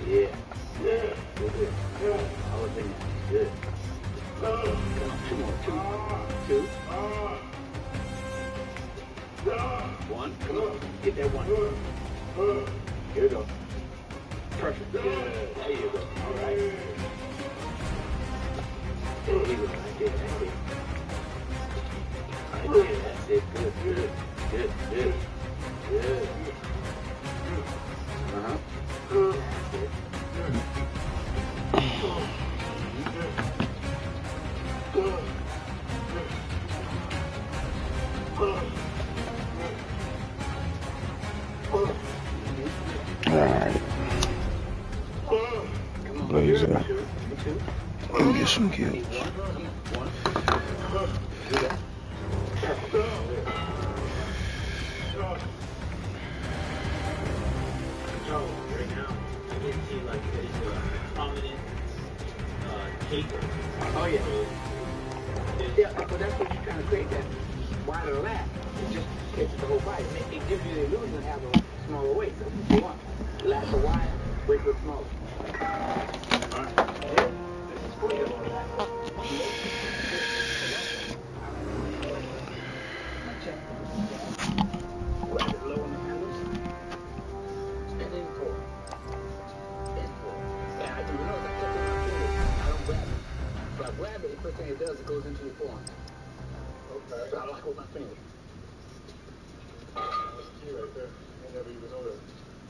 Yeah. Good. All the things. Good. Come on, two more. Two. One. Come on. Get that one. Here we go. Perfect. Good. There you go. All right. There you go. That's it. Right there. That's it. Good. Uh-huh. That's it. Alright. Blazer. Let me get some kills. Oh yeah. Yeah, but that's what you're trying to create, that wider lap. It just catches the whole body. It gives you the illusion of having a smaller weight. So if you want, lap the wide, weight looks smaller. Alright. Yeah. This is for you. Grab it low on the handles. And then pull. And pull. Yeah, I do know that. I don't grab it. If I grab it, the first thing it does, it goes into your forearm. Okay. So I lock with my finger. That's the key right there. I never even know that.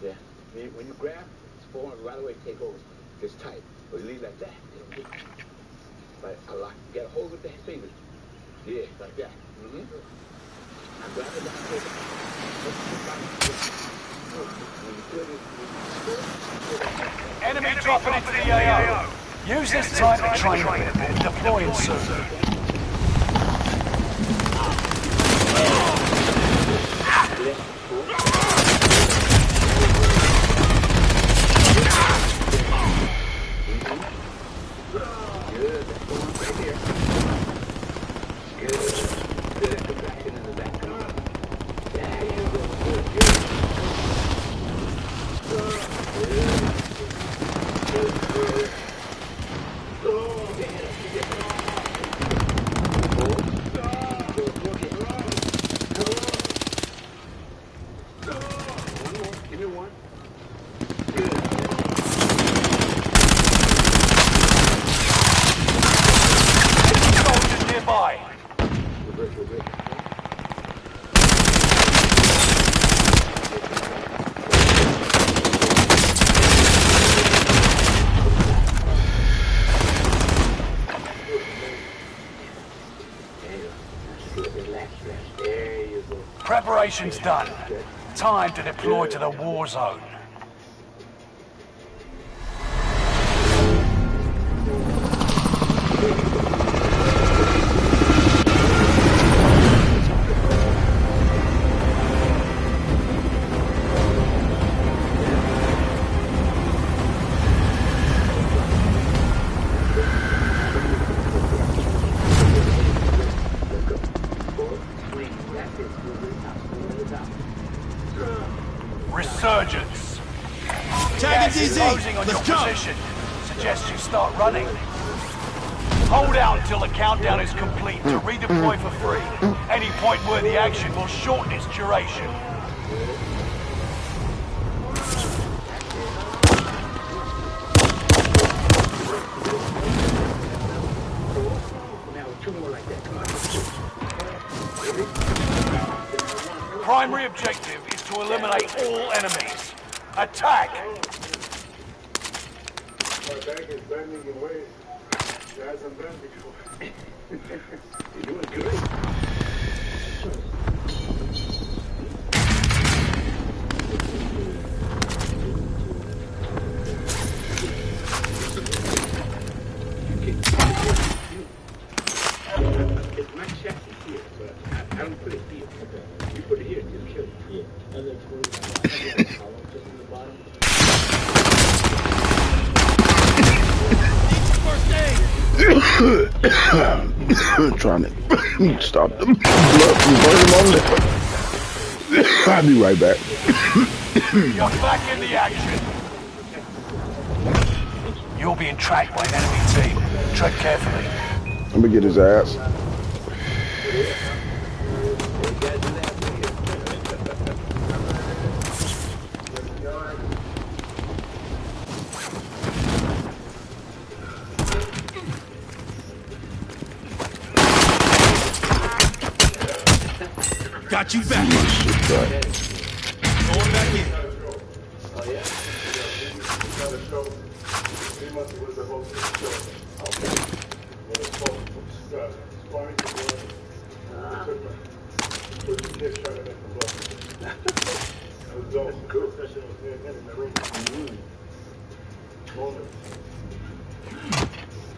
Yeah. When you grab, it's forearm right away take over. It's tight. But you leave like that, it'll get you. But I lock. You gotta hold with the fingers. Yeah, like that. Mm-hmm. I grab it, I take it. Enemy dropping into the AO. Use this time to train a bit. Deploying soon. Preparation's done. Time to deploy to the Warzone. Resurgence. Gas is closing on your position. Suggest you start running. Hold out until the countdown is complete to redeploy for free. Any point-worthy action will shorten its duration. Primary objective is to eliminate all enemies. Attack! My back is bending in ways it hasn't been before. You're doing good. It's my chassis here, but I don't put it here. Okay. You put it here to kill you. Yeah. And then just in the bottom. Trying to stop the blood from burning on there. I'll be right back. You're back in the action. You're being tracked by an enemy team. Tread carefully. Let me get his ass. Got you back. Going back in.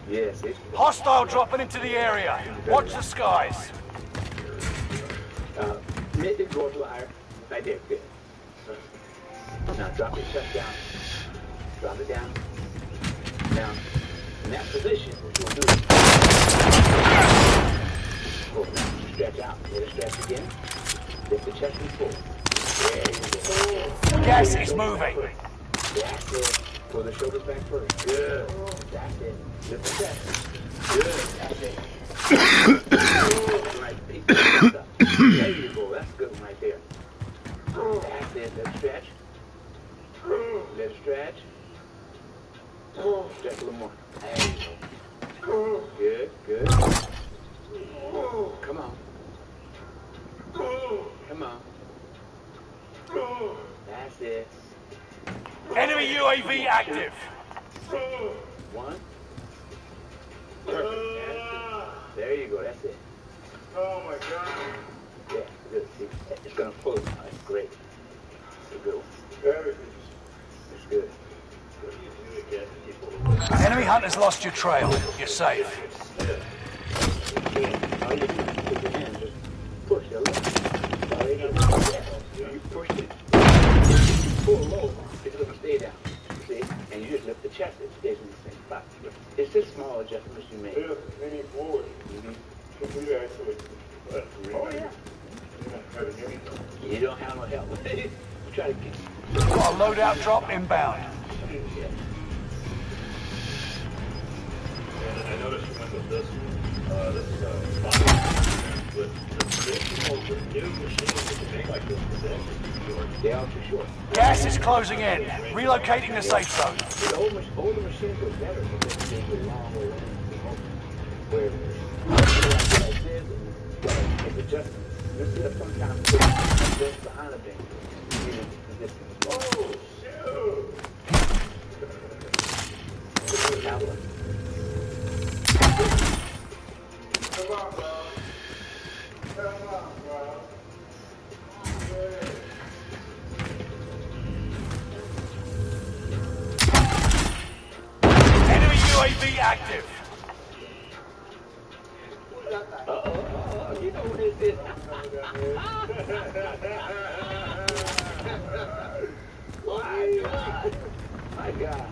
Yes, Hostile dropping into the area. Watch the skies. make it go to higher. Right there, good. Now drop your chest down. Drop it down. Down. In that position, what you'll do is pull now. Stretch out. Let it stretch again. Lift the chest and pull. There you go. Gas is moving. That's it. Pull the shoulders back first. Good. That's it. Lift the chest. Good. That's it. Right. Pick the chest up. There you go. That's good one right there. That's it. Let's stretch. Let's stretch. Stretch a little more. There you go. Good. Good. Come on. Come on. That's it. Enemy UAV active. One. Perfect. There you go. That's it. Oh my God. Yeah, good. See, it's gonna pull. That's great. It's a good one. Very good. It's good. Enemy hunters lost your trail. You're safe. All you do is put your hand, just push your leg. You push it. You pull low, it's gonna stay down. See? And you just lift the chest, it stays in the same spot. It's just small adjustments you make. Yeah, leaning forward. We actually. Oh yeah. You don't have no help. You try to get. Got a loadout drop inbound. I noticed you went with this spot with the traditional new machines that make like this. They are for sure. Gas is closing in. Relocating the safe zone. The older machines were better because they were long way where like this and make adjustments. You see that sometimes just behind a thing. Oh, shoot! Come on, bro. Come on, bro. Enemy UAV active. You know what it is. My God.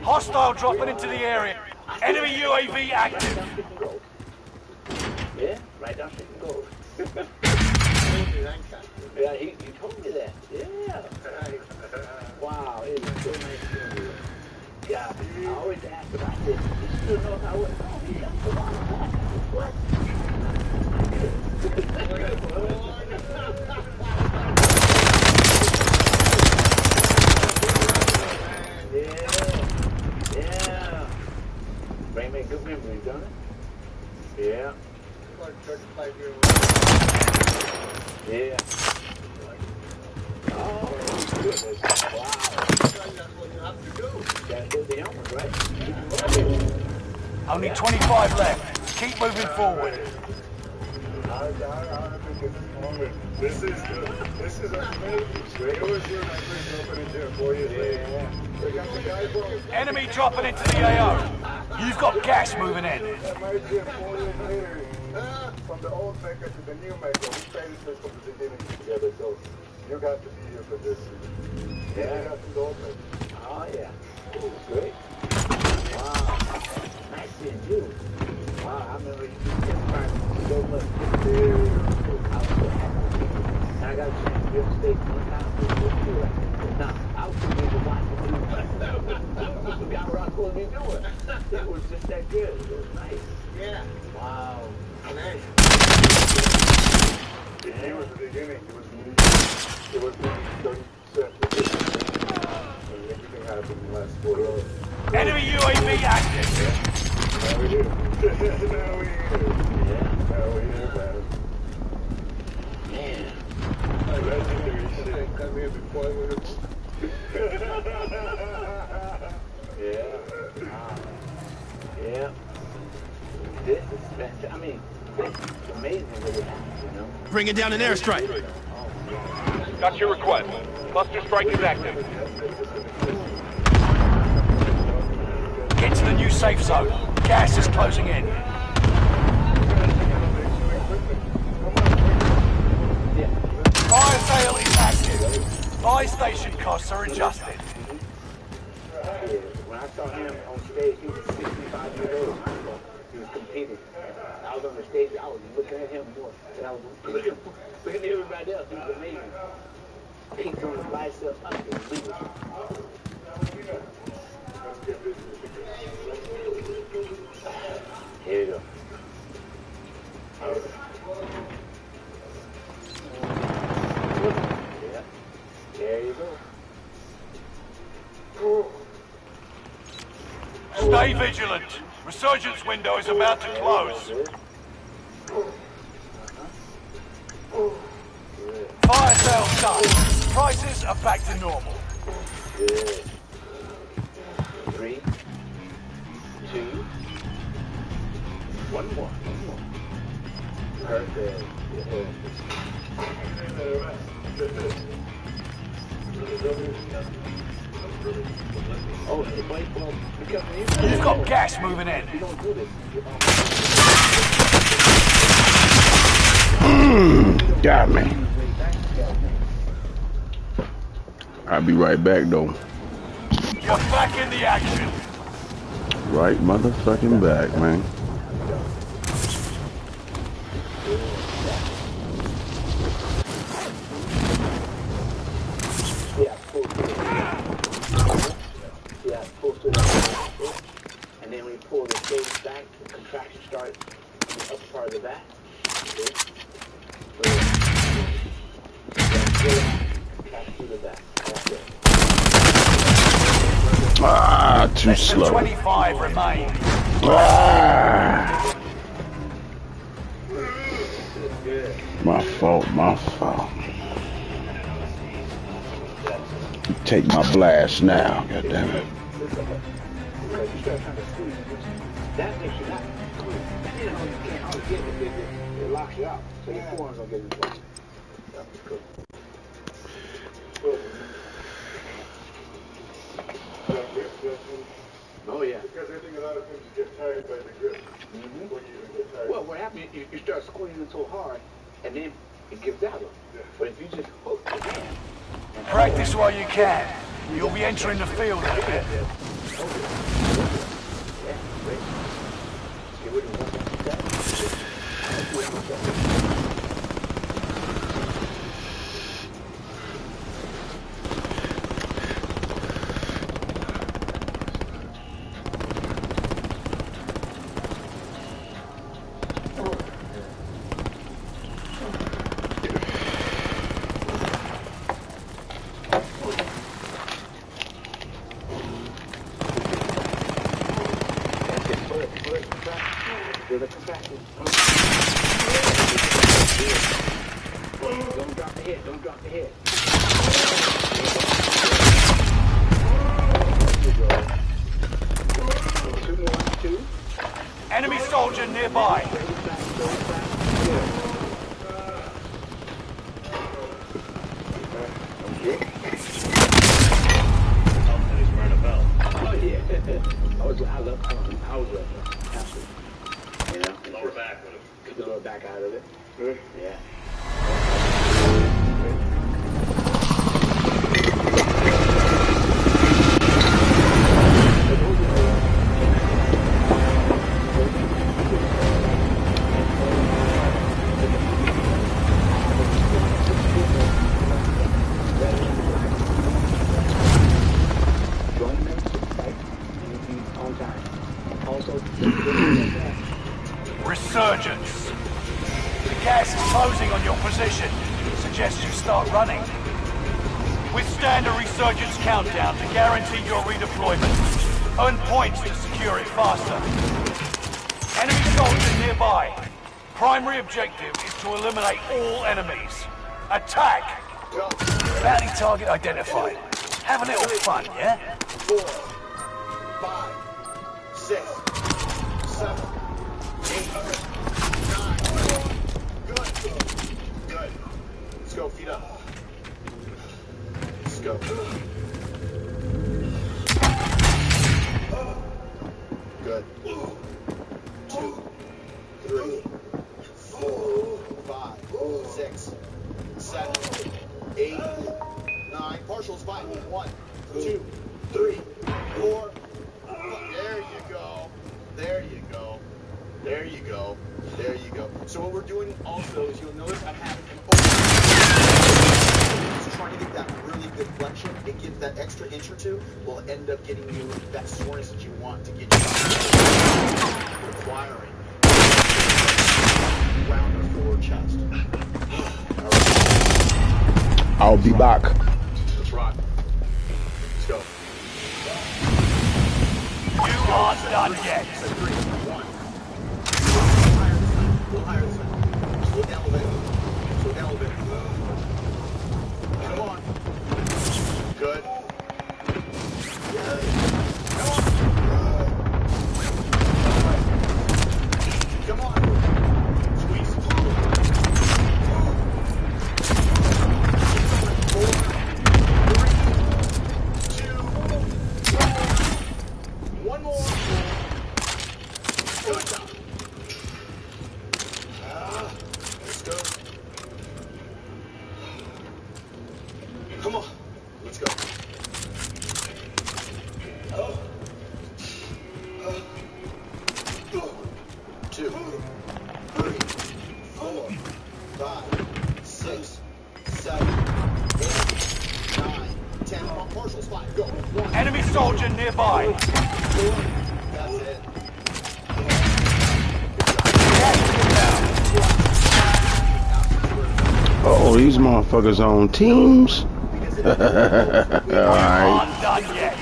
Hostile dropping into the area. Enemy UAV active. Yeah, right down street and gold. Yeah, he told me that. Yeah. Wow, it is so nice to meet you. Yeah, I always ask about this. He still knows how it. Oh, he does a lot of that. What? Yeah. Bring me good memories, don't it? Yeah. Yeah. Oh, goodness. Wow. That's what you have to do. Gotta do the helmet, right? Only 25 left. Keep moving forward. This is amazing. It was here when I first opened here 4 years later. We got the guy Enemy dropping into the AO. You've got gas moving in. that might be 4 years later. From the old maker to the new maker, we created this from the beginning together. So you got to be here for this. Yeah, you got some old maker. Oh, yeah. Ooh, great. Wow. Nice seeing you. Wow, I remember you inspired me so much. I was so happy. And I got a chance to be on stage one time. Now, I was too busy watching you. supposed to be doing. It was just that good. It was nice. Yeah. Wow. Nice. It was the beginning. It was maybe 30%. And everything happened in the last 4 hours. Enemy UAV active. Now we do. Now we do. Yeah. Now we do, man. Man. Legendary shit. Come here before I went to Yeah. Yeah. This is fantastic. I mean, it's amazing what it happens, you know? Bringing down an airstrike. Got your request. Cluster strike is active. Get to the new safe zone. Gas is closing in. Fire sale is active. Buy station costs are adjusted. When I saw him on stage, he was 65 years old. He was competing. I was on the stage, I was looking at him more than I was looking at everybody else. He was amazing. Peaks on his biceps, unbelievable. Here you go. Yeah. There you go. Stay vigilant. Resurgence window is about to close. Fire sales done. Prices are back to normal. Good. 3, 2, 1 more. Perfect. Oh, wait, well, because You've got gas moving in. we don't do this. Got me. I'll be right back though. You're back in the action. Right motherfucking back, man. Yeah, pull through it. Yeah, pull through that. And then we pull the stage back, the contraction starts in the upper part of the back. Okay? Contract through the back. That's it. Ah, too Less than slow. 25 remain. Ah. My fault, my fault. Take my blast now, goddammit. Because you start trying to squeeze, that makes you not squeeze. You know, you can't always get it. It locks you out. So your forearms don't get in place. That's cool. Oh, yeah. Because I think a lot of times you get tired by the grip. Before you even get tired. Well, what happens, you start squeezing it so hard, and then it gives out. But if you just hook your hand, Practice while you can. You'll be entering the field in a bit. get rid of Don't drop the head. Don't drop the head. Two. Enemy soldier nearby. Oh yeah. I love calling. I was absolutely. You know. Lower back with him. Get the lower back out of it. Yeah. Resurgence. The gas is closing on your position. Suggest you start running. Withstand a resurgence countdown to guarantee your redeployment. Earn points to secure it faster. Enemy soldier nearby. Primary objective is to eliminate all enemies. Attack! Bounty target identified. Have a little fun, yeah? 4, 5, 6, 7, 8, 9. Good. Let's go, feet up. Let's go. Good. 2, 3, 4, 5, 6, 7, 8, 9. Partials, 5. 1, 2, 3, 4. There you go. There you go. There you go. There you go. So what we're doing also is you'll notice I'm having him open. Just trying to get that really good flexion. It gives that extra inch or two will end up getting you that soreness that you want to get you requiring rounder forward chest. Right. I'll be back. Let's rock. Let's go. You aren't done yet. 3, 1. A little higher this time. Slow down a little bit. Slow down a little bit. Come on. Good. Come on. Squeeze. 4, 3, 2, 1 more. Good job. Let's go. Come on. Let's go. 2, 3, 4, 5, 6, 7, 8, 9, 10. Come on, partials. 5. Go. 1. Enemy soldier nearby. 4. That's it. Oh, these motherfuckers on teams. Alright. Aren't done yet.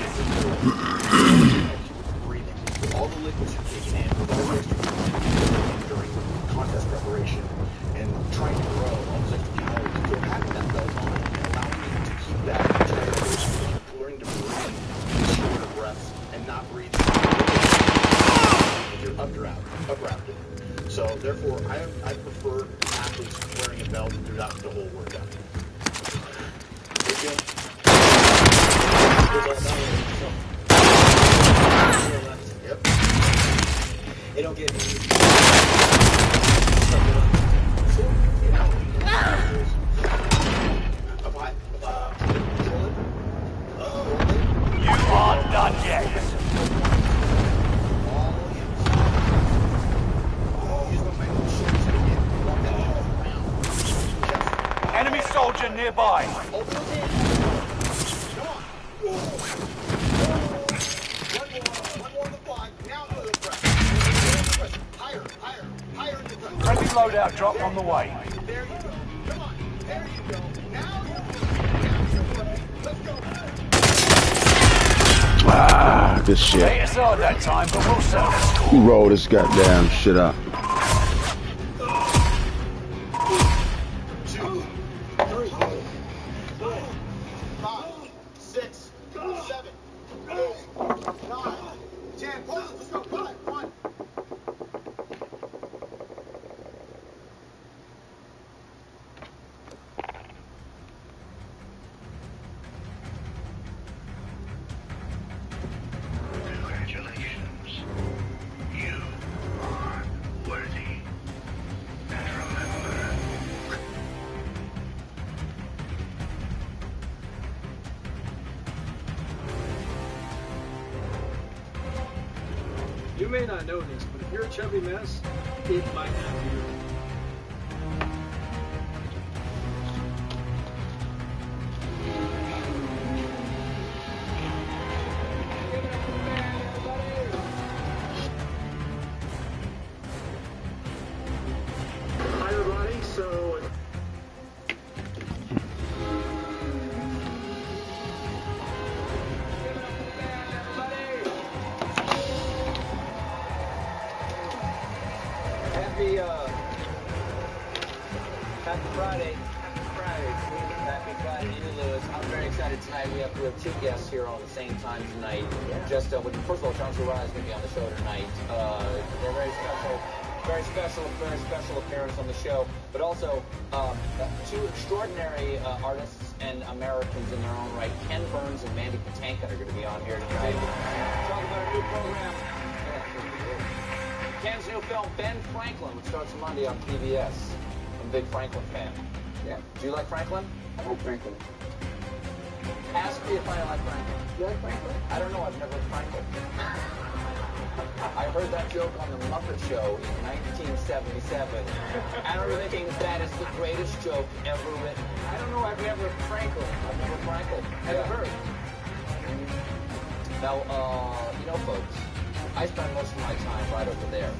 Breathing. All the liquids you're taking in, with all the extra food during contest preparation and trying to grow, almost like you're having that belt on and allowing you to keep that learning to breathe in shorter breaths and not breathe. If you're up or out, up or out. So therefore, I prefer athletes wearing a belt throughout the whole workout. Okay. Yep. It'll get You aren't done yet. Enemy soldier nearby. Open those hands. Come on. One more on the fly. Now go to the press. Higher, higher, higher in the press. Friendly loadout drop on the way. There you go. Come on. There you go. Now you're working. Let's go. Ah, good shit. Hate us hard that time, but we'll settle the score. Who rolled this goddamn shit up? 2, 3, 4, 5, 6, 7, 8, 9, 10. Pause. Let's go. 5, 1. Congratulations. You are worthy. And remember, you may not know this, but if you're a chubby mess, it might not be you. Happy Friday. Happy Friday to you, Lewis. I'm very excited tonight. We have two guests here on the same time tonight. Just, first of all, John Surratt is going to be on the show tonight. They're very special appearance on the show. But also, two extraordinary artists and Americans in their own right. Ken Burns and Mandy Patinkin are going to be on here tonight. Talk about our new program. Ken's new film, Ben Franklin, which starts Monday on PBS. I'm a big Franklin fan. Yeah. Do you like Franklin? I like Franklin. Ask me if I like Franklin. Do you like Franklin? I don't know. I've never heard Franklin. I heard that joke on The Muppet Show in 1977. I remember thinking that is the greatest joke ever written. I don't know. I've never heard Franklin. I've never Franklin. Have you heard? Now, you know, folks, I spend most of my time right over there,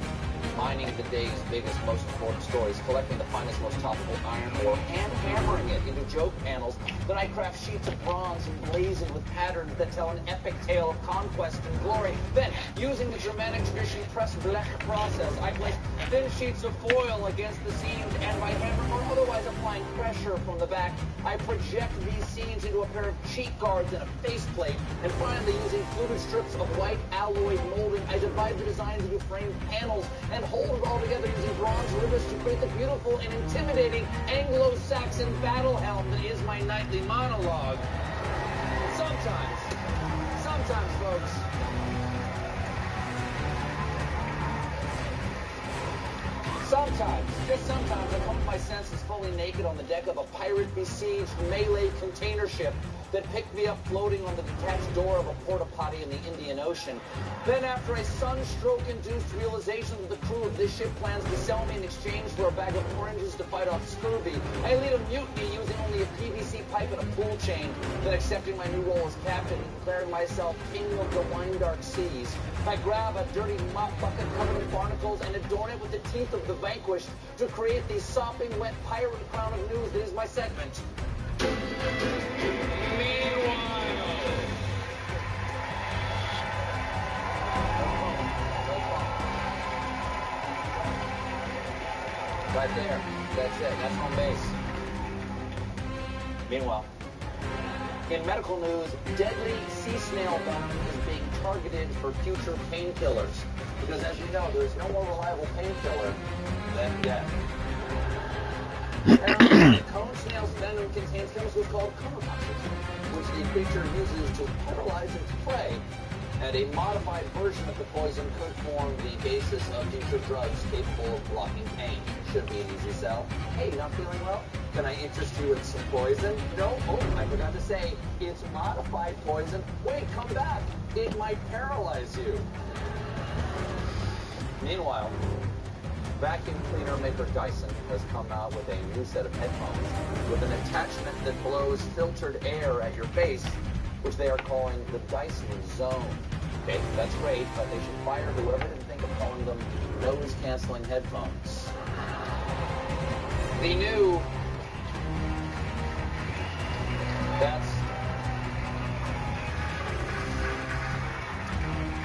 mining the day's biggest, most important stories, collecting the finest, most topical iron ore, and hammering it into joke panels. Then I craft sheets of bronze emblazoned with patterns that tell an epic tale of conquest and glory. Then, using the Germanic tradition press blech process, I place thin sheets of foil against the seams, and by hammer or otherwise applying pressure from the back, I project these seams into a pair of cheek guards and a faceplate. And finally, using fluted strips of white alloyed molding, I divide the designs into framed panels and hold it all together using bronze rivets to create the beautiful and intimidating Anglo-Saxon battle helm that is my nightly monologue. Sometimes, folks, just sometimes, I come to my senses fully naked on the deck of a pirate-besieged Malay container ship that picked me up floating on the detached door of a porta-potty in the Indian Ocean. Then, after a sunstroke-induced realization that the crew of this ship plans to sell me in exchange for a bag of oranges to fight off scurvy, I lead a mutiny using only a PVC pipe and a pool chain, then accepting my new role as captain and declaring myself king of the wine-dark seas. I grab a dirty mop bucket covered in barnacles and adorn it with the teeth of the vanquished to create the sopping wet pirate crown of news that is my segment. Right there. That's it. That's home base. Meanwhile, in medical news, deadly sea snail venom is being targeted for future painkillers. Because as you know, there's no more reliable painkiller than death. Apparently, cone snail's venom contains chemicals called conotoxins, which the creature uses to paralyze its prey. And a modified version of the poison could form the basis of future drugs capable of blocking pain. Should be an easy sell. Hey, not feeling well? Can I interest you in some poison? No? Oh, I forgot to say, it's modified poison. Wait, come back. It might paralyze you. Meanwhile, vacuum cleaner maker Dyson has come out with a new set of headphones with an attachment that blows filtered air at your face, which they are calling the Dyson Zone. Okay, that's great, but they should fire whoever didn't think of calling them noise-canceling headphones. The new...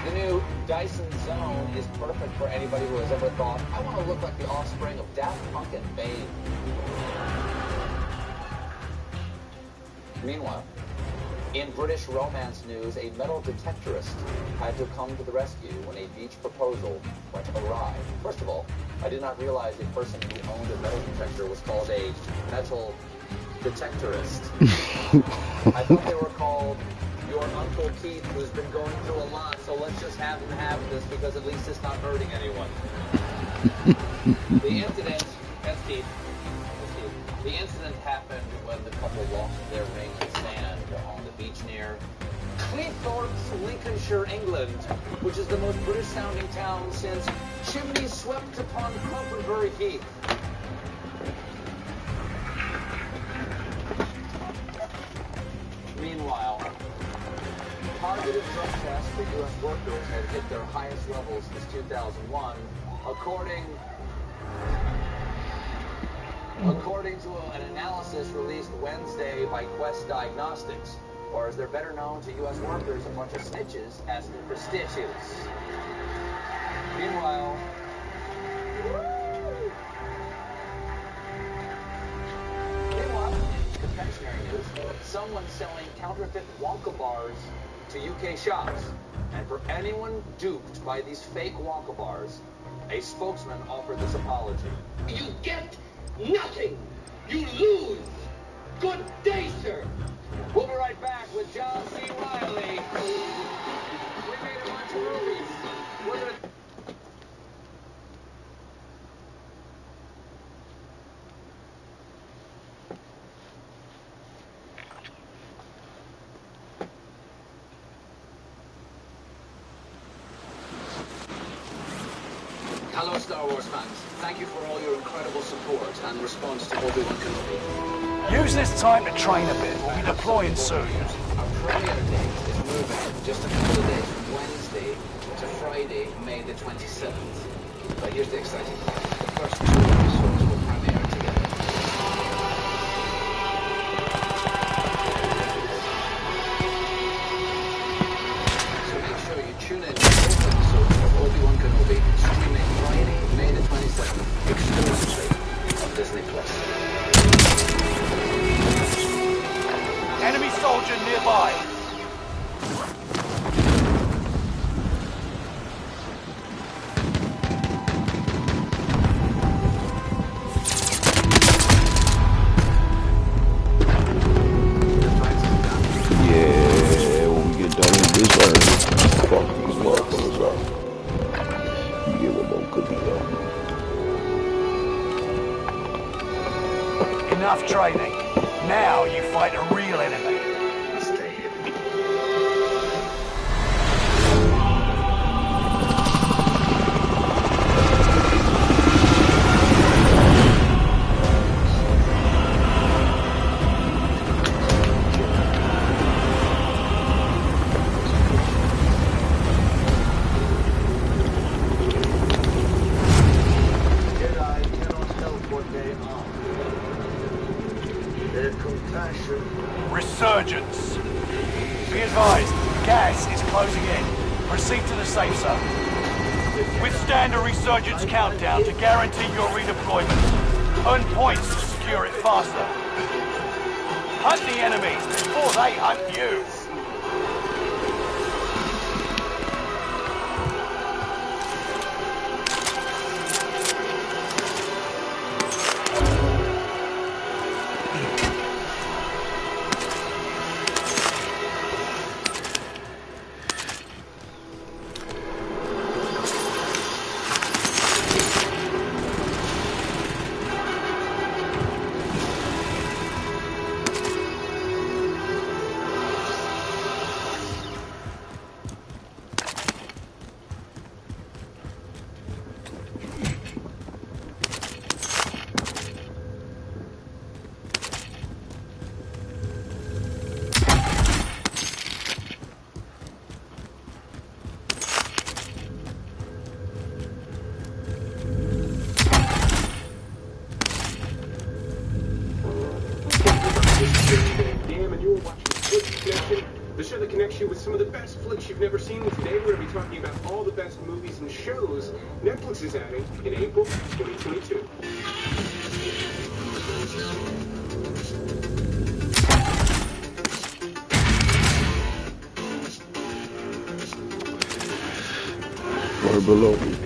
The new Dyson Zone is perfect for anybody who has ever thought, I want to look like the offspring of Daft Punk and Bane. Meanwhile, in British romance news, a metal detectorist had to come to the rescue when a beach proposal went awry. First of all, I did not realize the person who owned a metal detector was called a metal detectorist. I thought they were called your Uncle Keith, who's been going through a lot, so let's just have him have this because at least it's not hurting anyone. The incident, the incident happened when the couple lost their ring of sand on the beach near Cleethorpes, Lincolnshire, England, which is the most British-sounding town since chimneys swept upon Crumpenbury Heath. Meanwhile, targeted drug tests for U.S. workers have hit their highest levels since 2001, according to an analysis released Wednesday by Quest Diagnostics, or as they're better known to U.S. workers, a bunch of snitches asking for stitches. Meanwhile, someone selling counterfeit Wonka bars to UK shops. And for anyone duped by these fake Wonka bars, a spokesman offered this apology. You get nothing. You lose. Good day, sir. We'll be right back with John C. Reilly. We made a bunch of movies. We're gonna... Hello, Star Wars fans. Thank you for all your incredible support and response to Obi-Wan Kenobi. Use this time to train a bit. We'll be deploying soon. Our premiere date is moving just a couple of days from Wednesday to Friday, May the 27th. But here's the exciting part. The first 2 episodes will premiere together. So make sure you tune in to both episodes of Obi-Wan Kenobi, streaming Friday, May the 27th, exclusively on Disney+. Enemy soldier nearby. Yeah, when we get done with this early, fuck these motherfuckers up. You give it no cookie though. Enough training. Now you fight a real enemy. Resurgence. Be advised, gas is closing in. Proceed to the safe zone. Withstand a resurgence countdown to guarantee your redeployment. Earn points to secure it faster. Hunt the enemies before they hunt you. With some of the best flicks you've never seen. Today we're going to be talking about all the best movies and shows Netflix is adding in April 2022. Or below me.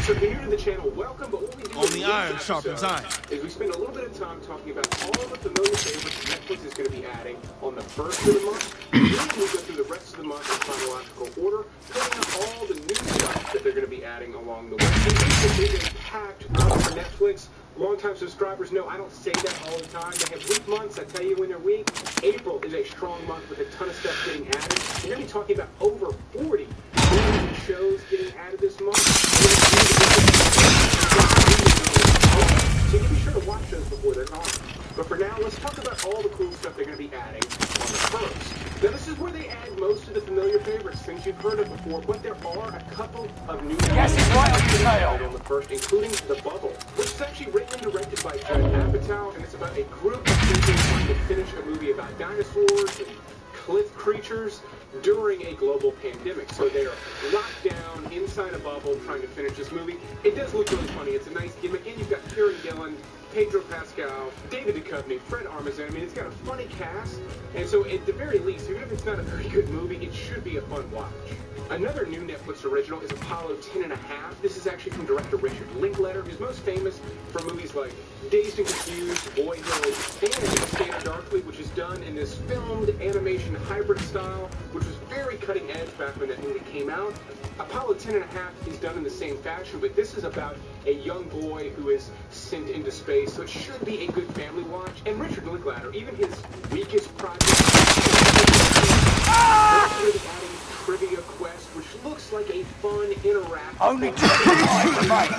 So if you're new to the channel, welcome, but what we do Only iron sharpens iron. Is we spend a little bit of time talking about all the familiar favorites Netflix is going to be adding on the first of the month. Then we go through the rest of the month in chronological order, pointing out all the new stuff that they're going to be adding along the way. And April is a packed month for Netflix. Longtime subscribers know I don't say that all the time. They have weak months. I tell you when they're weak. April is a strong month with a ton of stuff getting added. We're going to be talking about over 40 movies and shows getting added this month. So you be sure to watch those before they're gone. But for now, let's talk about all the cool stuff they're going to be adding on the first. Now, this is where they add most of the familiar favorites, things you've heard of before, but there are a couple of new Gas is right on your tail. on the first, including The Bubble, which is actually written and directed by Judd Apatow, and it's about a group of people trying to finish a movie about dinosaurs and cliff creatures during a global pandemic. So they're locked down inside a bubble trying to finish this movie. It does look really funny. It's a nice gimmick. And you've got Kieran Gillen, Pedro Pascal, David Duchovny, Fred Armisen. I mean, it's got a funny cast. And so at the very least, even if it's not a very good movie, it should be a fun watch. Another new Netflix original is Apollo 10.5. This is actually from director Richard Linklater, who's most famous for movies like Dazed and Confused, Boyhood, and Scanner Darkly, which is done in this filmed animation hybrid style, which was very cutting edge back when that movie came out. Apollo 10.5 is done in the same fashion, but this is about a young boy who is sent into space, so it should be a good family watch. And Richard Linklater, even his weakest project, Trivia Quest, which looks like a fun, interactive... Only 25 remain.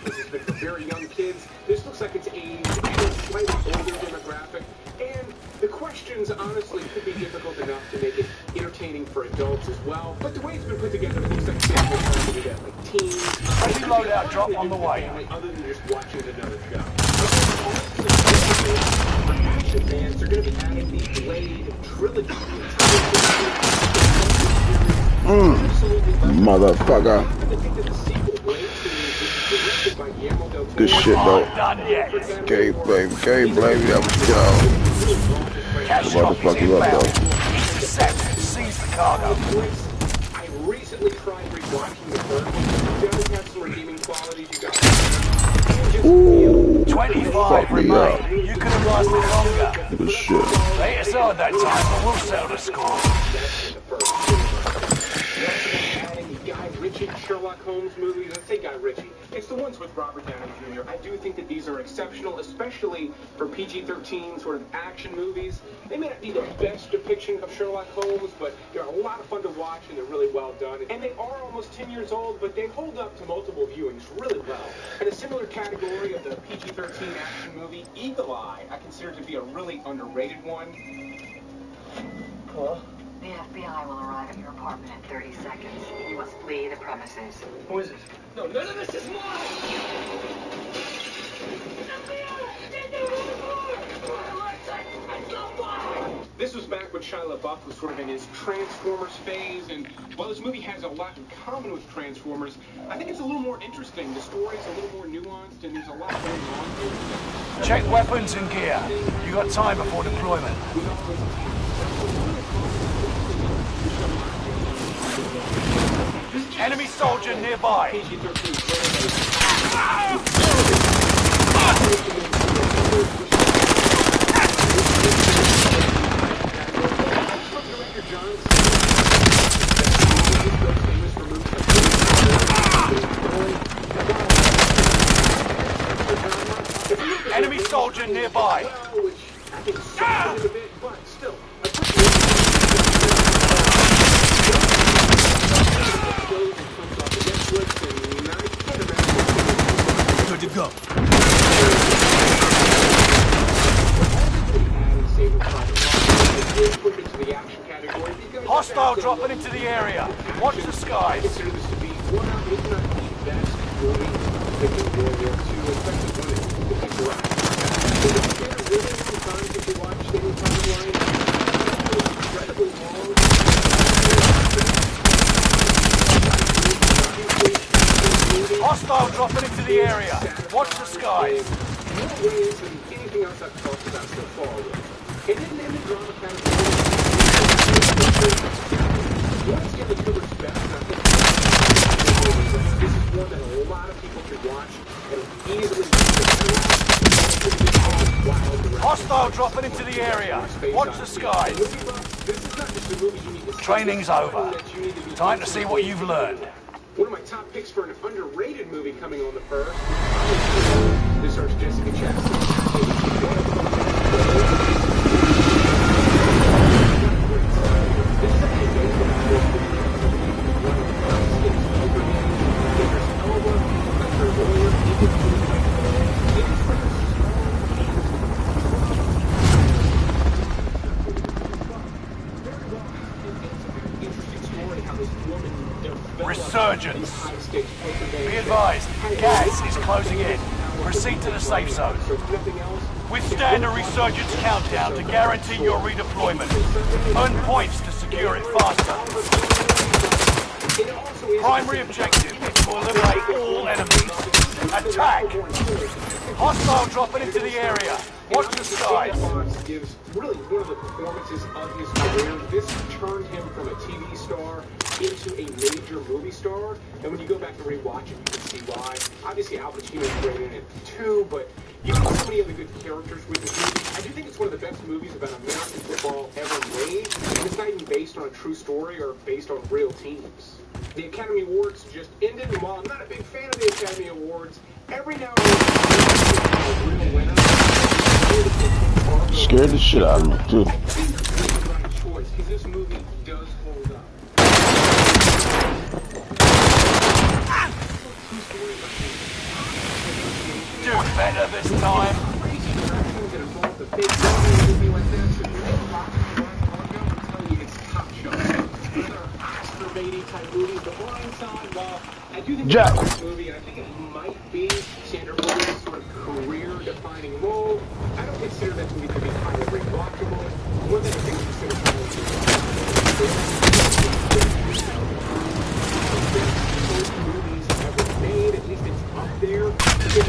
This has been for very young kids. This looks like it's aimed at a slightly older demographic. And the questions, honestly, could be difficult enough to make it entertaining for adults as well. But the way it's been put together, it looks like kids will try to do that, like teens. Heavy loadout drop on the way. Other than just watching another show. Action fans, they're going to be adding the Blade trilogy. Motherfucker. Good shit, though. Game, baby. Game, baby. That was down. Motherfucker, you up, though. Intercept. Seize the cargo. I recently tried rewatching the first one. It does have some redeeming qualities. You got 25 remain. You could have lasted longer. Good shit. Late as hard that time, but we'll settle the score. Guy Ritchie Sherlock Holmes movies. I say Guy Ritchie. It's the ones with Robert Downey Jr. I do think that these are exceptional, especially for PG-13 sort of action movies. They may not be the best depiction of Sherlock Holmes, but they're a lot of fun to watch and they're really well done. And they are almost 10 years old, but they hold up to multiple viewings really well. In a similar category of the PG-13 action movie, Eagle Eye, I consider to be a really underrated one. Hello? The FBI will arrive at your apartment in 30 seconds. You must flee the premises. Who is it? No, none of this is mine! This was back when Shia LaBeouf was sort of in his Transformers phase, and while this movie has a lot in common with Transformers, I think it's a little more interesting. The story's a little more nuanced, and there's a lot going on. Check weapons and gear. You got time before deployment. Enemy soldier nearby. Enemy soldier nearby. Good to go. Hostile dropping into the area. Watch the skies. Consider this to be one of, if not the best movie that can go there to, especially when it's right. So the theater really long time since we watched any timeline. Incredibly long. Hostile dropping into the area. Watch the skies. More ways than anything else I've talked about so far. It didn't end the drama kind of once again, the killer's best, and I think this is one that a lot of people should watch and easily Hostile dropping into the area. Watch the skies. This is not just a movie you need to see. Training's over. Time to see what you've learned. One of my top picks for an underrated movie coming on the first. This stars Jessica Chastain. Resurgence. Be advised, gas is closing in. Proceed to the safe zone. So if nothing else, Withstand a resurgence countdown to guarantee your redeployment. Earn points to secure it faster. Primary objective is to eliminate all enemies. Attack! Hostile dropping into the area. Watch the skies. Gives really one of the performances of his career. This turned him from a TV star into a major movie star. And when you go back and rewatch it, you can see why. Obviously, Al Pacino's great in it too, but you have so many other good characters with this movie. I do think it's one of the best movies about American football ever made. And it's not even based on a true story or based on real teams. The Academy Awards just ended, and while I'm not a big fan of the Academy Awards, every now and then, a real winner. Scared the shit out of me, too. I think it's the right choice, because this movie does hold up. Do better this time. Crazy directions that involve the big movie like this, and you're able to watch it, I'm telling you, it's top shelf. Another Oscar-baity type movie, The Blind Side, while I do think it's a great movie, and I think it might be Sandra Bullock's sort of career-defining role. I don't consider that movie to be highly rewatchable. One thing I think consider movies ever made, at least it's up there. Because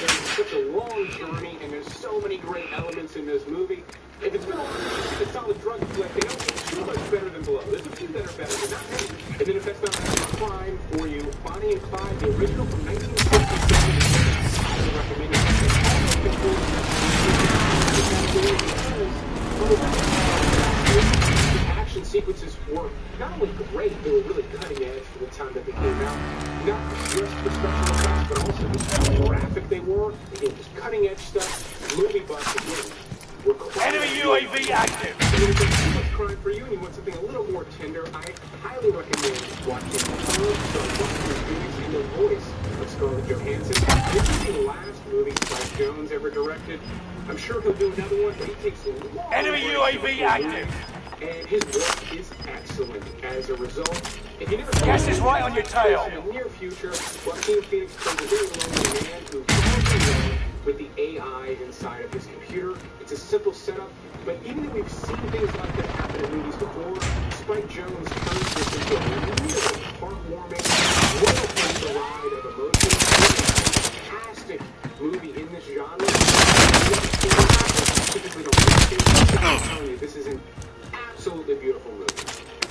it's such a long journey, and there's so many great elements in this movie. If it's been a solid drug flick, they don't get too much better than Blow. There's a few that are better, but not many. And then if that's not a crime for you, Bonnie and Clyde, the original from 1967, I would recommend it. The action sequences were not only great, they were really cutting edge for the time that they came out. Not just the special effects, but also just how graphic they were. Again, just cutting edge stuff. Movie buffs, again. Enemy UAV active. And if it's too much crime for you and you want something a little more tender, I highly recommend watching and the voice of Scarlett Johansson. This is the last movie Spike Jonze ever directed. I'm sure he'll do another one, but he takes a long Enemy UAV active. And his work is excellent. As a result, if you never Gas is right on your tail. In the near future, Joaquin Phoenix plays a very lonely man who falls in love with the AI inside of his computer. It's a simple setup, but even though we've seen things like that happen in movies before, Spike Jonze turns this into a really heartwarming, roller-coaster ride of emotion. It's a fantastic movie in this genre. Typically don't I'm telling you, this is an absolutely beautiful movie.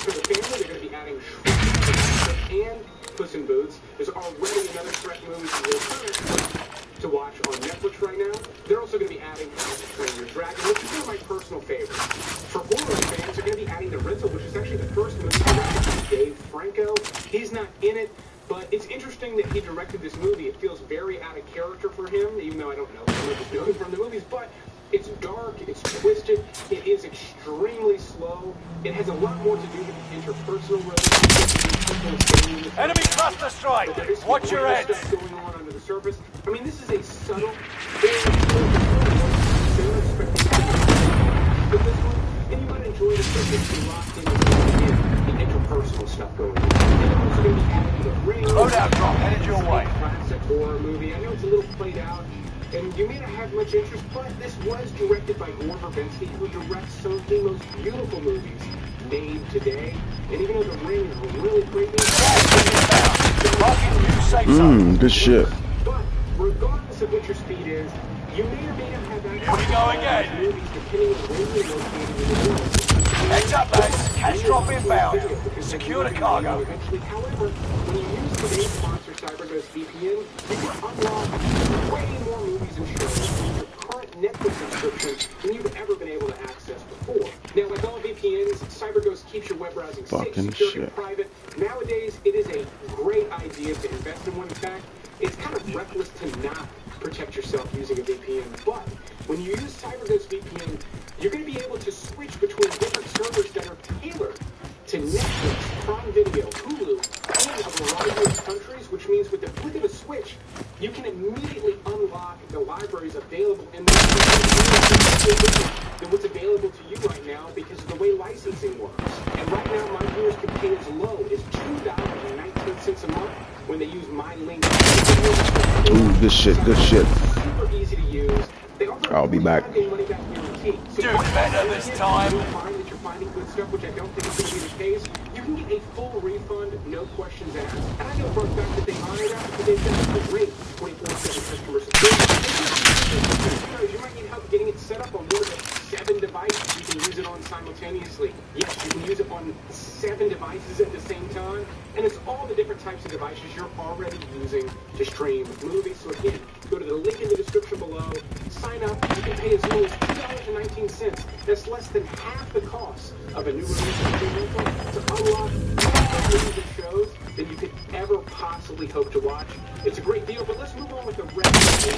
For the family, they're going to be adding Shrek and Puss in Boots. There's already another Shrek movie to watch on Netflix right now. They're also going to be adding How to Train Your Dragon, which is one of my personal favorites. For horror fans, they're going to be adding The Rental, which is actually the first movie directed by Dave Franco. He's not in it, but it's interesting that he directed this movie. It feels very out of character for him, even though I don't know what he's doing from the movies, but it's dark, it's twisted, it is extremely slow. It has a lot more to do with interpersonal relationships. Enemy cluster strike! Watch your heads! Going on under the surface. I mean, this is a subtle, very but this one, and you might enjoy the surface and locked into the interpersonal stuff going on. And also going to be adding the ring. Loadout drop headed your way. Classic horror movie. I know it's a little played out, and you may not have much interest, but this was directed by Gore Verbinski, who directs some of the most beautiful movies made today. And even though the ring is really creepy, good shit. but regardless of what your speed is, you may or may not have access Here we go again. to movies depending on where you're located in the world. Heads up, lads. Catch drop inbound. Secure the cargo. Eventually, however, when you use today's sponsor, CyberGhost VPN, you can unlock way more movies and shows from your current Netflix subscription than you've ever been able to access before. Now, like all VPNs, CyberGhost keeps your web browsing safe, secure, and private. Nowadays, it is a great idea to invest in one. In fact, it's kind of reckless to not protect yourself using a VPN. But when you use CyberGhost VPN, you're going to be able to switch between different servers that are tailored to Netflix, Prime Video, Hulu, and a variety of countries, which means with the flick of a switch, you can immediately unlock the libraries available in those countries than what's available to you right now because of the way licensing works. And right now, my viewers can pay as low as $2.19 a month when they use my link. Ooh, good shit, good shit. Super easy to use. They I'll be back. Money back guarantee. So Do better this time. You'll find that you're finding good stuff, which I don't think is going to be the case. You can get a full refund, no questions asked. And I know for a fact that they honor that because they've got a great 24/7 customer support. You might need help getting it set up on one of the 7 devices you can use it on simultaneously. Yes, you can use it on 7 devices at the same time. And it's all the different types of devices you're already using to stream movies. So again, go to the link in the description below, sign up. You can pay as low as $2.19. That's less than half the cost of a new release of stream rental to unlock more movies and shows than you could ever possibly hope to watch. It's a great deal, but let's move on with the rest of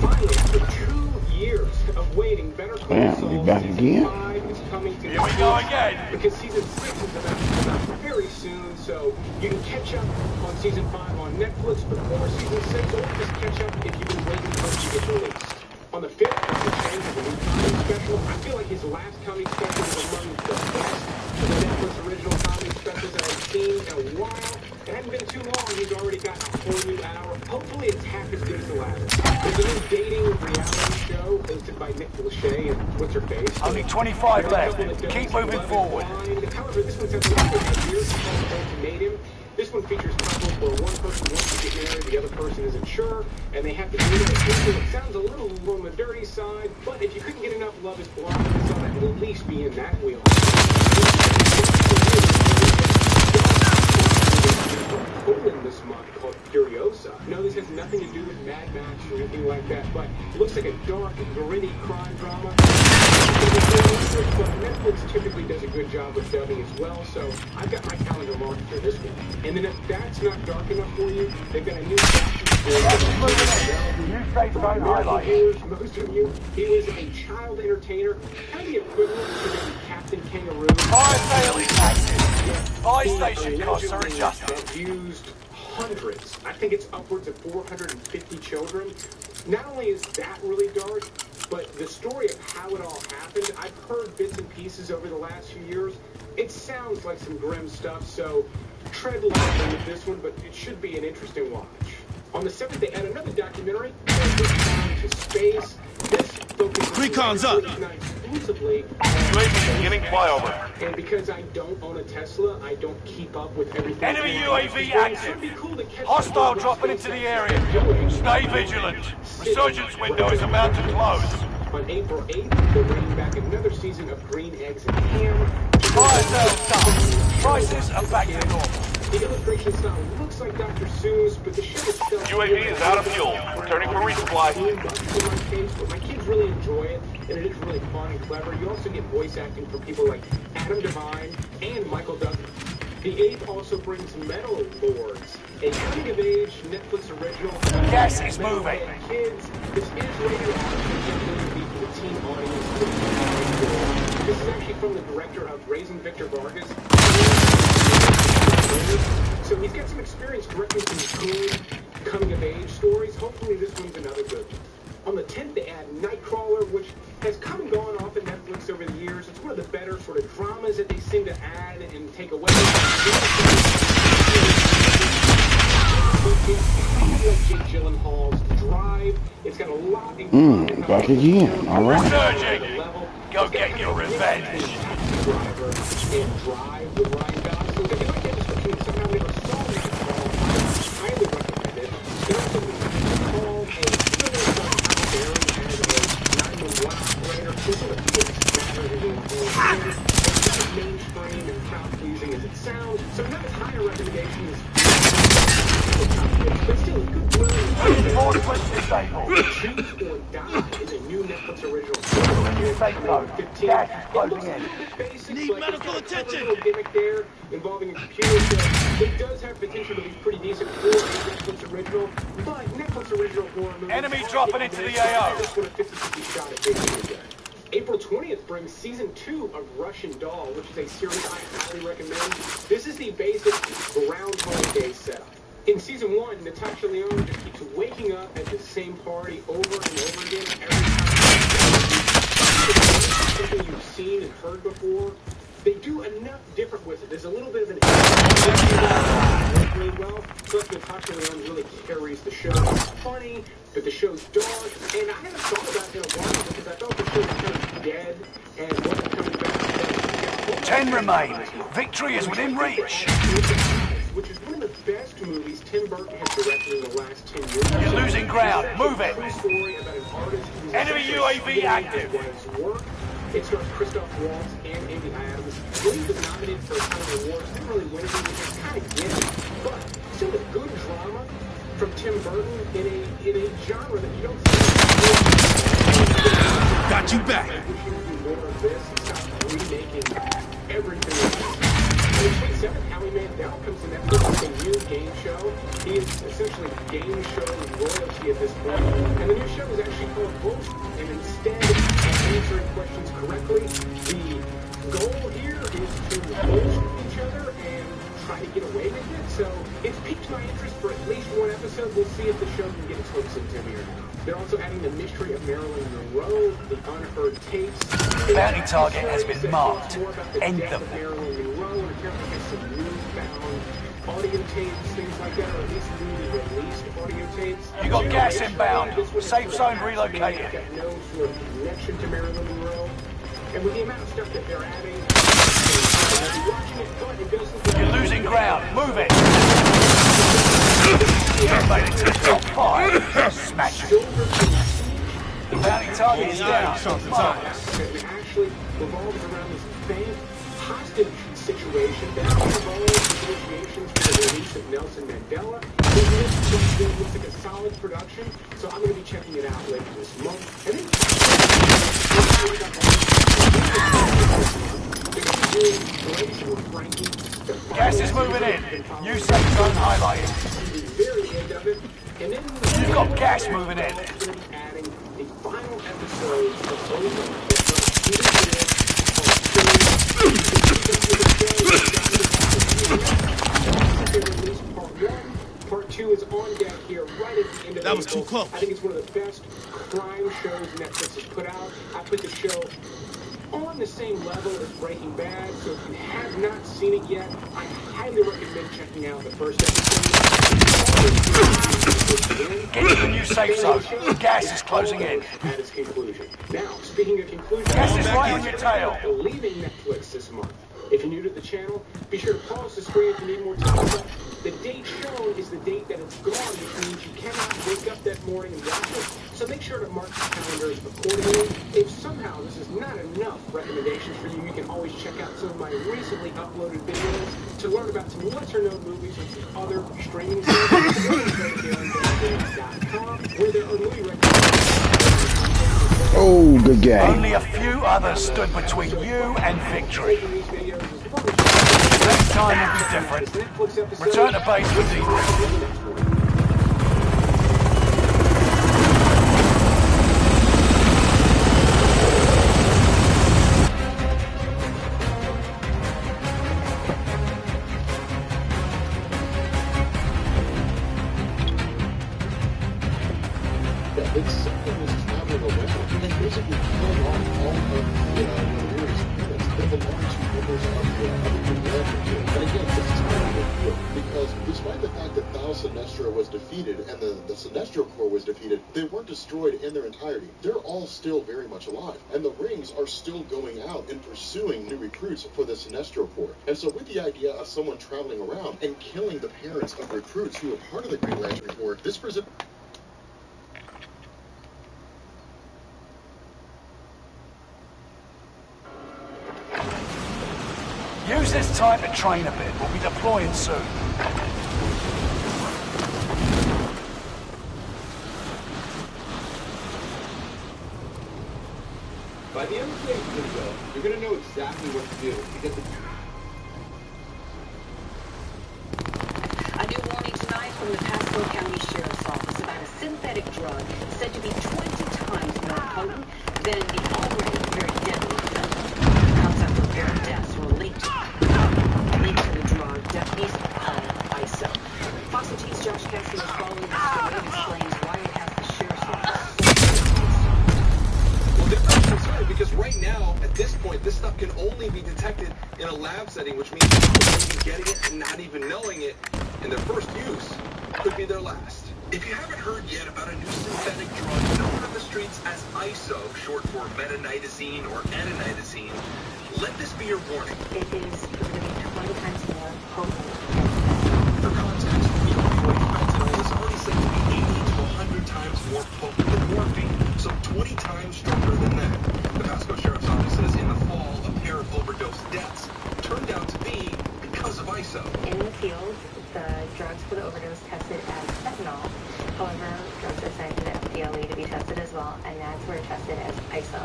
Finally, after 2 years of waiting, Better Call Saul back Season again. 5 is coming to Here we go again. because Season 6 is about to come out very soon, so you can catch up on Season 5 on Netflix before Season 6, or just catch up if you've been waiting for it to get released. On the 5th, Mr. Chang has a new comedy special. I feel like his last comedy special was among the best of the Netflix original comedy specials that I've seen in a while. It hadn't been too long, he's already got a whole new hour. Hopefully it's half as good as the last. There's a new dating reality show hosted by Nick Lachey and what's-her-face. Only 25 left. Keep moving forward. However, this one sounds a little bit weird. It's called Ultimatum. This one features couples where one person wants to get married, the other person isn't sure, and they have to do it. It sounds a little on the dirty side, but if you couldn't get enough Love is Blind, you saw that at least be in that wheel. Poland this month called Furiosa. No, this has nothing to do with Mad Max or anything like that, but it looks like a dark, gritty crime drama. But Netflix typically does a good job with dubbing as well, so I've got my calendar marked for this one. And then if that's not dark enough for you, they've got a new action series. Most of you, he was a child entertainer, kind of the equivalent to maybe Captain Kangaroo. Fire sale is active. Buy station costs are adjusted. Used hundreds. I think it's upwards of 450 children. Not only is that really dark, but the story of how it all happened, I've heard bits and pieces over the last few years. It sounds like some grim stuff, so tread lightly with this one, but it should be an interesting watch. On the 7th, they add another documentary, Down to Space. This focuses Recon's up. not exclusively Beginning flyover. and because I don't own a Tesla, I don't keep up with everything. Enemy UAV active. Hostile dropping into the area. Stay vigilant. Resurgence window is about to close. On April 8th, they're bringing back another season of Green Eggs and Ham. Fire sale done. Prices are back to normal. The illustration style looks like Dr. Seuss, but the show itself... UAV is out of fuel. Returning for resupply. But my kids really enjoy it, and it is really fun and clever. You also get voice acting from people like Adam Devine and Michael Douglas. The 8th also brings Metal Lords, a coming-of-age Netflix original. Gas is moving. Kids, this is rated R for the teen audience. This is actually from the director of Raising Victor Vargas. So he's got some experience directing some good coming-of-age stories. Hopefully this one's another good one. On the 10th, they add Nightcrawler, which has come and gone off of Netflix over the years. It's one of the better sort of dramas that they seem to add and take away. Jake Gyllenhaal's Drive. It's got a lot in back again. All right. Surging. Go get your revenge. Driver and Drive with Ryan Gosling. If you like that description, somehow never saw Nightcrawler, I highly recommend it. There's something called a thriller about Barry as a 911 operator who sort of fits better than mainstream and crowd-pleasing as it sounds. So not as high a recommendation as but still a good Forward push disabled. Choose or Die is a new Netflix original. Safe zone. Gas is closing in. Need medical attention. A little gimmick there involving a computer. So it does have potential to be pretty decent for a Netflix original, but Netflix original horror movies. Enemy dropping into the AO. Just want a 50-50 shot at making it. April 20th brings Season 2 of Russian Doll, which is a series I highly recommend. This is the basic Groundhog Day setup. In Season 1, Natasha Lyonne just keeps waking up at the same party over and over again every time. Something you've seen and heard before. They do enough different with it. There's a little bit of an really well. Plus, Natasha Lyonne really carries the show. It's funny, but the show show's dark, and I haven't thought about it in a while because I thought the show was kind of dead and wasn't coming back. 10 remain. Victory is within reach. Which is one of the best movies Tim Burton has directed in the last 10 years. You're losing ground. Move it. Story about an artist who's Enemy UAV active. Work. It stars Christoph Waltz and Amy Adams. When he was nominated for Academy Awards, didn't really win anything, which is kind of get it. But still a good drama from Tim Burton in a genre that you don't see. Got you back. I wish you would do more of this and stop remaking everything else. On the 27th, Howie Mandel comes to Netflix with a new game show. He is essentially game show royalty at this point. And the new show is actually called Warzone. And instead of answering questions correctly, the goal here is to bullshit each other and try to get away with it. So it's piqued my interest for at least one episode. We'll see if the show can get its hooks into me or not. They're also adding the mystery of Marilyn Monroe, the unheard tapes. Bounty target has been marked. End them. Marilyn Monroe, and apparently has some newfound audio tapes, things like that, or at least newly released audio tapes. You got gas inbound. Safe zone relocated. Got no sort of connection to Marilyn Monroe. And with the amount of stuff that they're adding, you're losing ground. Move it. You've made it to the top 5. Smash it. The bounty target is down. It actually revolves around this bank hostage situation that involves negotiations for the release of Nelson Mandela. This looks like a solid production, so I'm going to be checking it out later this month. And then gas is moving in. New safe zone highlighted. You've got gas moving in. Adding the final episode of Part 2 is on deck here right at the end of That was too close. I think it's one of the best crime shows Netflix has put out. I put the show on the same level as Breaking Bad, so if you have not seen it yet, I highly recommend checking out the first episode. Get to the new safe zone. Gas is closing in. At its conclusion. Now, speaking of conclusion, gas is right on your tail. Leaving Netflix this month. If you're new to the channel, be sure to pause the screen if you need more time. But the date shown is the date that it's gone, which means you cannot wake up that morning and watch it. So make sure to mark your calendars accordingly. If somehow this is not enough recommendations for you, you can always check out some of my recently uploaded videos to learn about some lesser-known movies on some other streaming services, where there are movie recommendations. Oh, good game. Only a few others stood between you and victory. Next time will be different. Return to base for debrief. It's something that's traveling around and basically killing off all of the nearest units that belong to members of the American. And again, this is kind of a big deal because despite the fact that Thal Sinestro was defeated and the Sinestro Corps was defeated, they weren't destroyed in their entirety. They're all still very much alive. And the Rings are still going out and pursuing new recruits for the Sinestro Corps. And so with the idea of someone traveling around and killing the parents of recruits who are part of the Green Lantern Corps, this presents Use this time to train a bit. We'll be deploying soon. By the end of today's video, you're going to know exactly what to do because A new warning tonight from the Pasco County Sheriff's Office about a synthetic drug said to be 20 times more potent than the already very deadly fentanyl. Concept of their deaths were linked to the drug deputies called ISO. Fox and T's Josh Cassidy is following the story and explains why it has the Sheriff's Office. well, they're not concerned because right now, at this point, this stuff can only be detected in a lab setting, which means people may be getting it and not even knowing it in their first use. could be their last. If you haven't heard yet about a new synthetic drug known on the streets as ISO, short for metanidazine or ananidazine, let this be your warning. It is going to be 20 times more potent. For context, the opioid fentanyl is already said to be 80 to 100 times more potent than morphine, so 20 times stronger than that. The Pasco Sheriff's Office says in the fall, a pair of overdose deaths turned out to be because of ISO. In the field, the drugs for the overdose tested as fentanyl. However, drugs are sent to the FDLE to be tested as well, and that's where it's tested as ISO,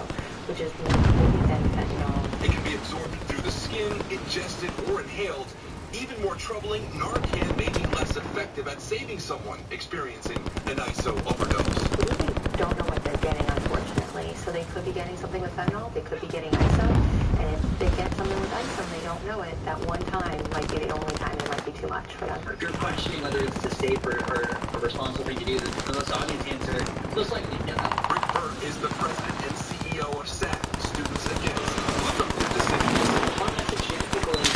which is more potent than fentanyl. It can be absorbed through the skin, ingested, or inhaled. Even more troubling, Narcan may be less effective at saving someone experiencing an ISO overdose. We really don't know what they're getting, unfortunately. So they could be getting something with fentanyl, they could be getting ISO, and if they get something with ISO and they don't know it, that one time might be the only time it might be too much for them. If you're questioning whether it's a safe or a responsible thing to do, the most obvious answer, most likely no. Rick Burt is the president and CEO of SAT, Students Against Destructive Decisions. Our message to people is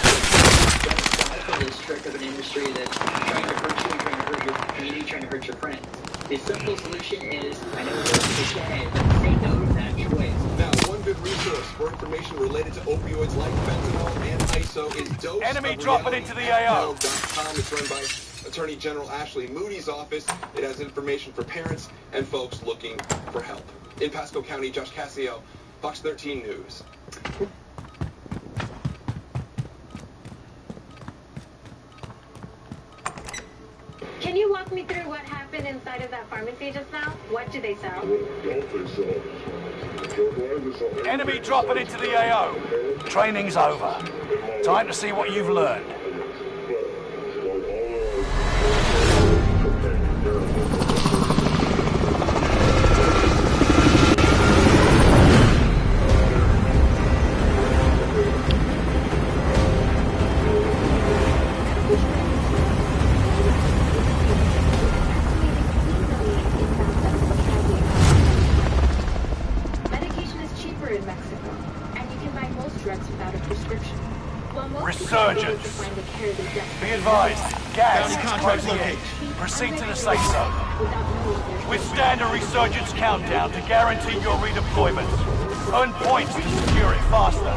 don't fall for this trick of an industry that's trying to hurt you, trying to hurt your community, trying to hurt your friends. The simple solution is, I know it's cliche, but say no to that choice. Now, one good resource for information related to opioids like fentanyl and ISO is Dose Enemy of dropping Reality into the AO. at It's run by Attorney General Ashley Moody's office. It has information for parents and folks looking for help. In Pasco County, Josh Cassio, Fox 13 News. Can you walk me through what happened inside of that pharmacy just now? What do they sell? Enemy dropping into the AO. Training's over. Time to see what you've learned. Resurgence. Be advised, gas is closing in. Proceed to the safe zone. Withstand a resurgence countdown to guarantee your redeployment. Earn points to secure it faster.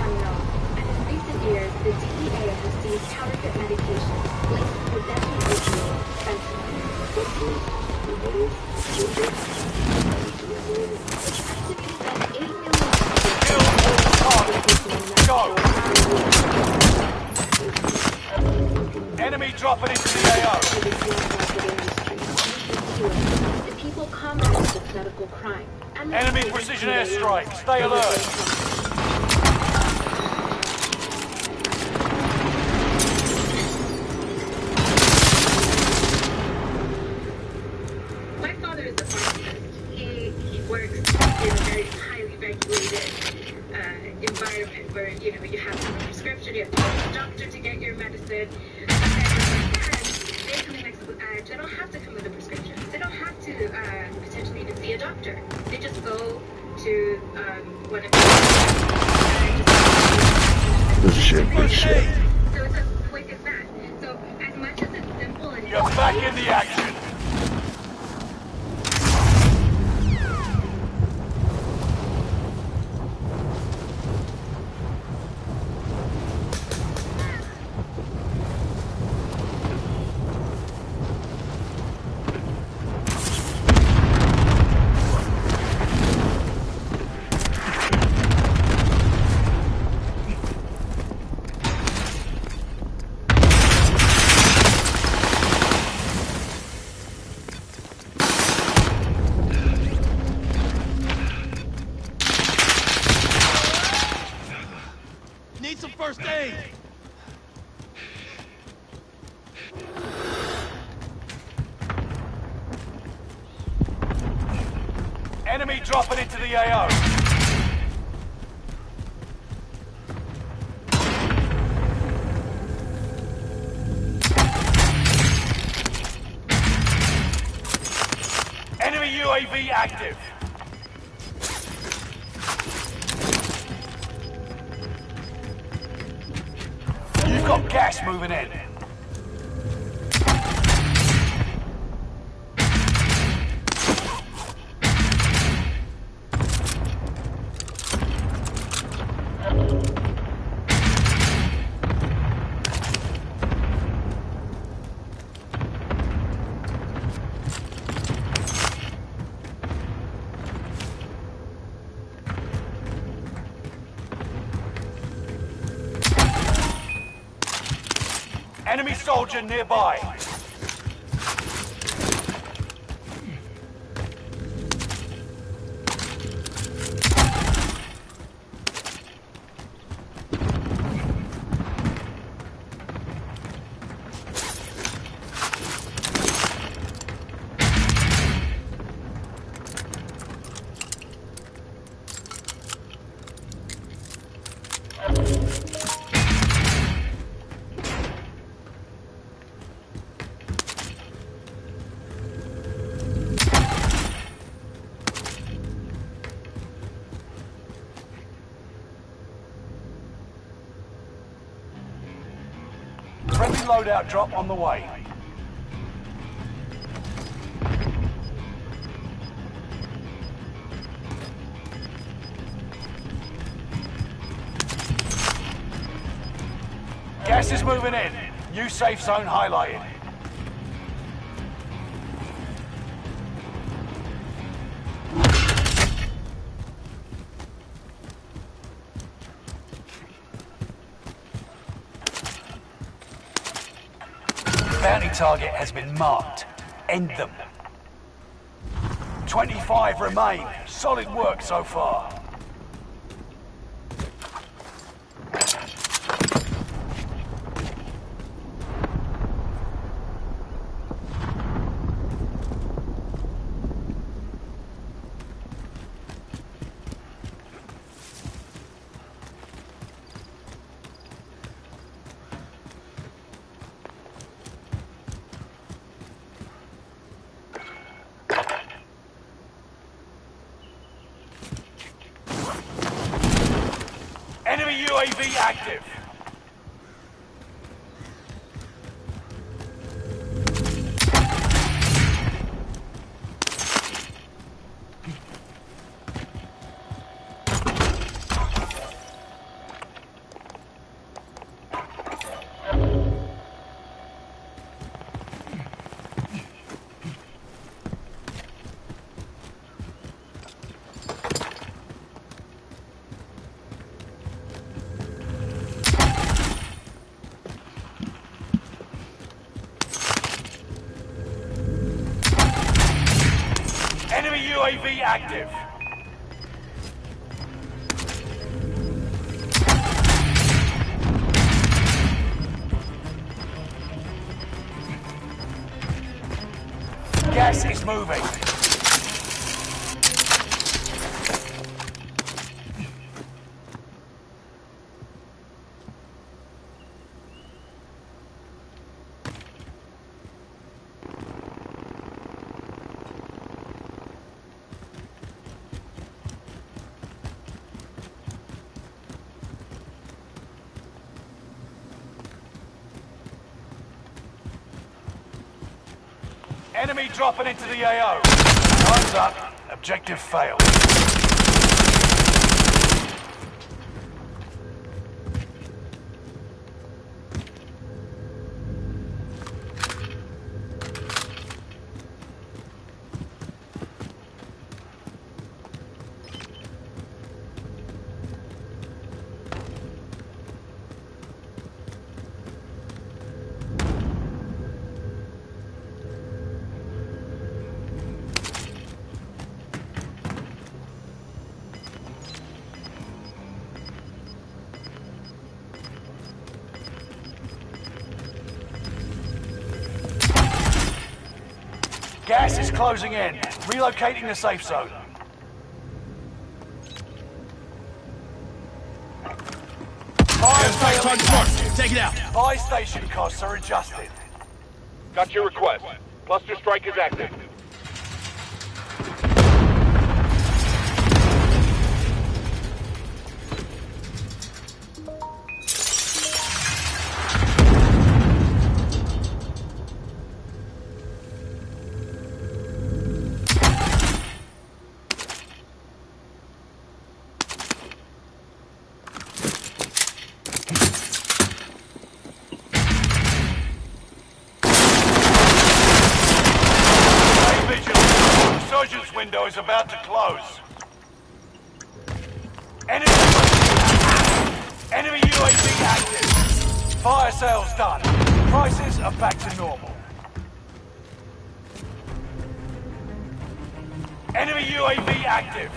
And in recent years, the DEA has seized counterfeit medication laced with the deadly opioid fentanyl. It's estimated that 8 million Kill all targets. Go! Enemy dropping into the AO. The people combat with medical crime. Enemy precision airstrike. Stay alert. My father is a pharmacist. He works in a very highly regulated environment where, you know, you have to have a prescription, you have to go to the doctor to get your medicine. They come in next to they don't have to come with a prescription. They don't have to potentially even see a doctor. They just go to whatever. This shit, this shit. So it's as quick as that. So as much as it's simple and You're back in the action. Need some first aid. Enemy dropping into the AO. Enemy UAV active. You've got gas moving in. Enemy soldier nearby. Friendly loadout drop on the way. Gas is moving in. New safe zone highlighted. Bounty target has been marked. End them. 25 remain. Solid work so far. Enemy UAV active. Enemy UAV active. Gas is moving. Enemy dropping into the AO. Time's up. Objective failed. Gas is closing in. Relocating the safe zone. Fire target marked. Take it out. Buy station costs are adjusted. Got your request. Cluster strike is active. Window is about to close. Enemy UAV active. Fire sales done. Prices are back to normal. Enemy UAV active.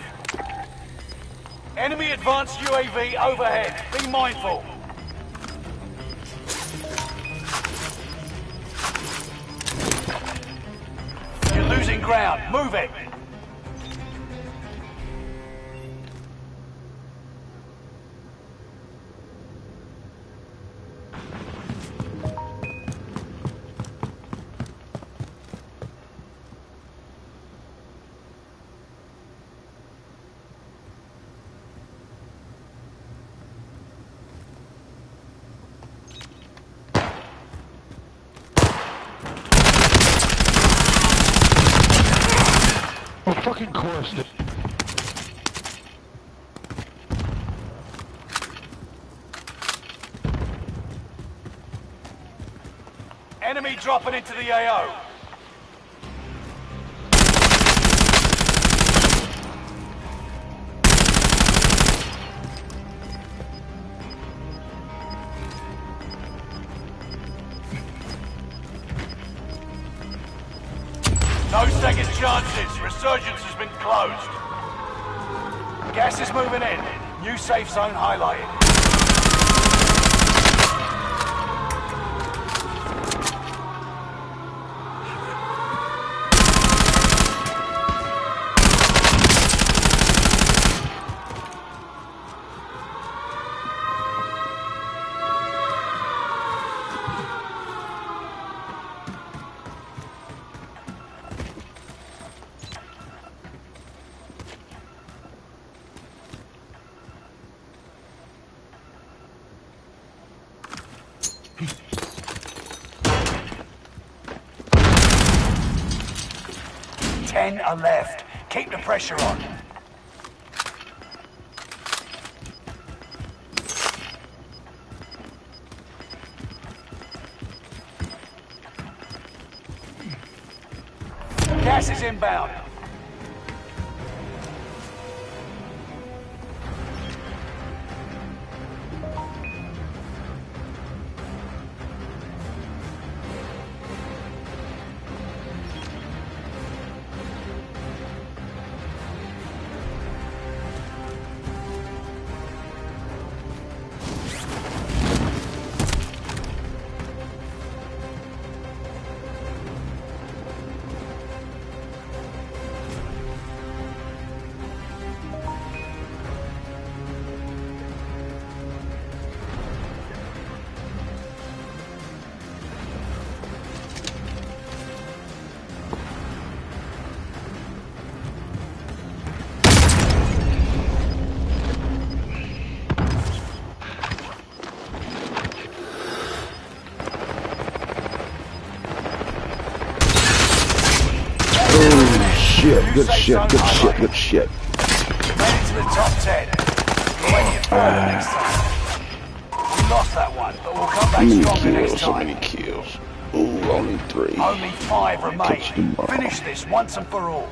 Enemy advanced UAV overhead. Be mindful. You're losing ground. Move it. Of fucking course. Enemy dropping into the AO. No second chances. Resurgence has been closed. Gas is moving in. New safe zone highlighted. Ten are left. Keep the pressure on. Gas is inbound. Good shit, good shit, good shit. Made it to the top 10. We'll make it further next time. We lost that one, but we'll come back stronger next time. So many kills. Ooh, only 3. Only 5 remain. Finish this once and for all.